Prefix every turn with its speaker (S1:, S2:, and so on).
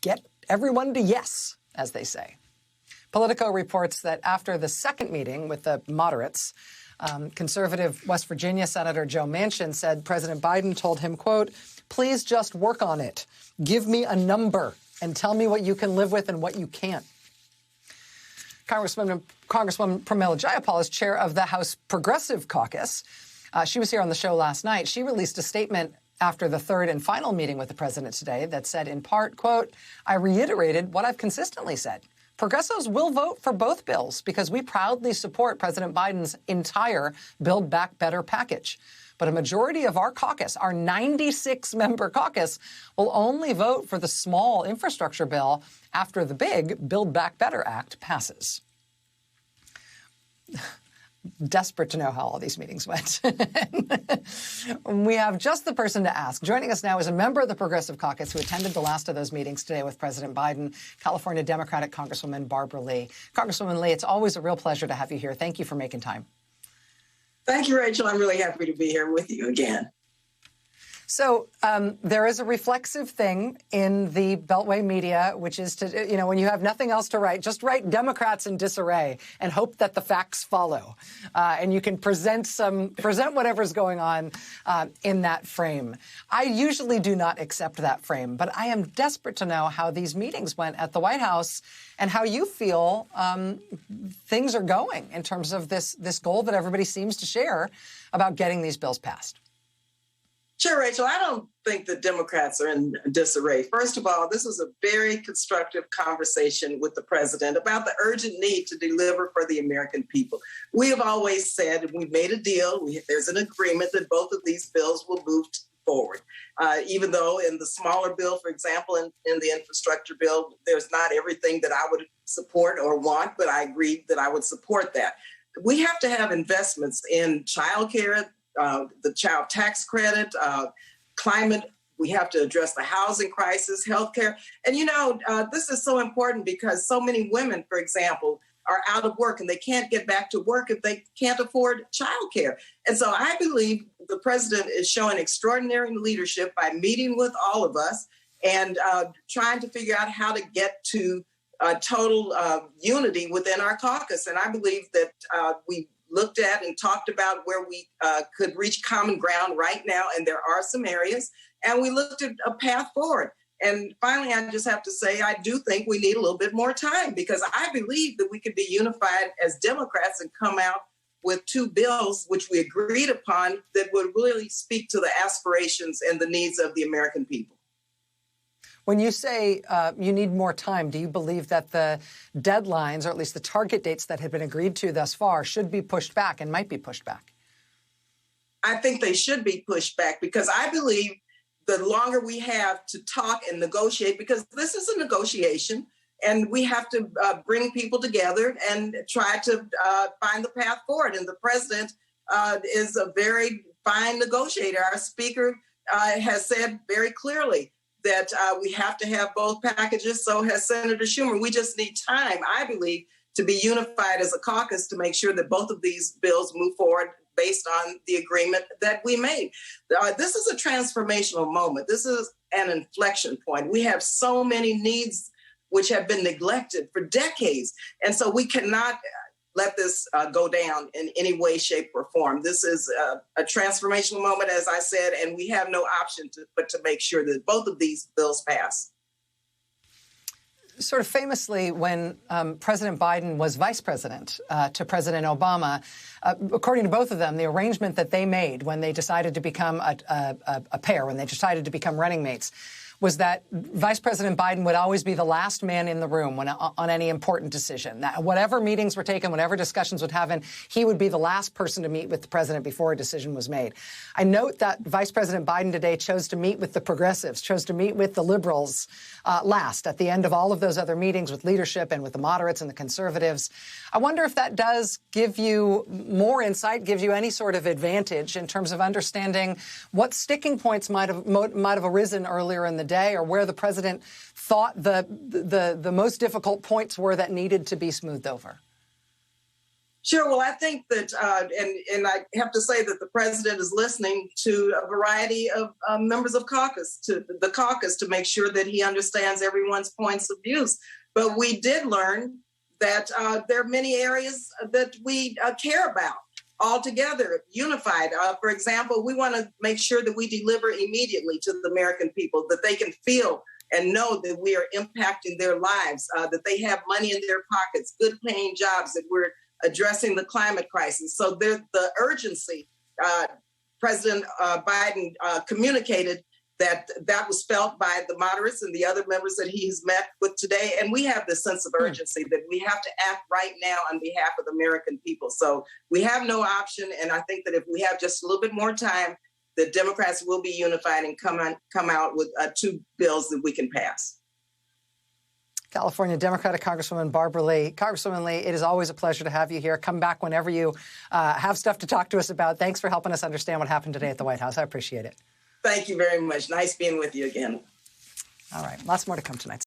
S1: get everyone to yes, as they say. Politico reports that after the second meeting with the moderates, conservative West Virginia Senator Joe Manchin said President Biden told him, quote, "Please just work on it. Give me a number and tell me what you can live with and what you can't." Congresswoman Pramila Jayapal is chair of the House Progressive Caucus. She was here on the show last night. She released a statement after the third and final meeting with the president today that said, in part, quote, "I reiterated what I've consistently said. Progressives will vote for both bills because we proudly support President Biden's entire Build Back Better package. But a majority of our caucus, our 96-member caucus, will only vote for the small infrastructure bill after the big Build Back Better Act passes." Desperate to know how all these meetings went. We have just the person to ask. Joining us now is a member of the Progressive Caucus who attended the last of those meetings today with President Biden, California Democratic Congresswoman Barbara Lee. Congresswoman Lee, it's always a real pleasure to have you here. Thank you for making time.
S2: Thank you, Rachel. I'm really happy to be here with you again.
S1: So there is a reflexive thing in the Beltway media, which is to, you know, when you have nothing else to write, just write Democrats in disarray and hope that the facts follow. And you can present whatever's going on in that frame. I usually do not accept that frame, but I am desperate to know how these meetings went at the White House and how you feel things are going in terms of this goal that everybody seems to share about getting these bills passed.
S2: Sure, Rachel. I don't think the Democrats are in disarray. First of all, this was a very constructive conversation with the president about the urgent need to deliver for the American people. We have always said, we've made a deal, there's an agreement that both of these bills will move forward. Even though in the smaller bill, for example, in the infrastructure bill, there's not everything that I would support or want, but I agreed that I would support that. We have to have investments in childcare, the child tax credit, climate. We have to address the housing crisis, healthcare. And, you know, this is so important because so many women, for example, are out of work and they can't get back to work if they can't afford childcare. And so I believe the president is showing extraordinary leadership by meeting with all of us and trying to figure out how to get to total unity within our caucus. And I believe that we looked at and talked about where we could reach common ground right now, and there are some areas, and we looked at a path forward. And finally, I just have to say, I do think we need a little bit more time because I believe that we could be unified as Democrats and come out with two bills, which we agreed upon, that would really speak to the aspirations and the needs of the American people.
S1: When you say you need more time, do you believe that the deadlines, or at least the target dates that had been agreed to thus far, should be pushed back and might be pushed back?
S2: I think they should be pushed back because I believe the longer we have to talk and negotiate, because this is a negotiation, and we have to bring people together and try to find the path forward. And the president is a very fine negotiator. Our speaker has said very clearly that we have to have both packages. So has Senator Schumer. We just need time, I believe, to be unified as a caucus to make sure that both of these bills move forward based on the agreement that we made. This is a transformational moment. This is an inflection point. We have so many needs which have been neglected for decades. And so we cannot let this go down in any way, shape, or form. This is a transformational moment, as I said, and we have no option but to make sure that both of these bills pass.
S1: Sort of famously, when President Biden was vice president to President Obama, according to both of them, the arrangement that they made when they decided to become a pair, when they decided to become running mates, was that Vice President Biden would always be the last man in the room on any important decision. That whatever meetings were taken, whatever discussions would happen, he would be the last person to meet with the president before a decision was made. I note that Vice President Biden today chose to meet with the progressives, chose to meet with the liberals last, at the end of all of those other meetings with leadership and with the moderates and the conservatives. I wonder if that does give you more insight, gives you any sort of advantage in terms of understanding what sticking points might have arisen earlier in the day, or where the president thought the most difficult points were that needed to be smoothed over.
S2: Sure. Well, I think that, and I have to say that the president is listening to a variety of members of caucus, to the caucus, to make sure that he understands everyone's points of views. But we did learn that there are many areas that we care about altogether, unified. For example, we want to make sure that we deliver immediately to the American people, that they can feel and know that we are impacting their lives, that they have money in their pockets, good paying jobs, that we're addressing the climate crisis. So the urgency, President Biden communicated that was felt by the moderates and the other members that he has met with today. And we have this sense of urgency that we have to act right now on behalf of the American people. So we have no option. And I think that if we have just a little bit more time, the Democrats will be unified and come out with two bills that we can pass.
S1: California Democratic Congresswoman Barbara Lee. Congresswoman Lee, it is always a pleasure to have you here. Come back whenever you have stuff to talk to us about. Thanks for helping us understand what happened today at the White House. I appreciate it.
S2: Thank you very much. Nice being with you again.
S1: All right. Lots more to come tonight.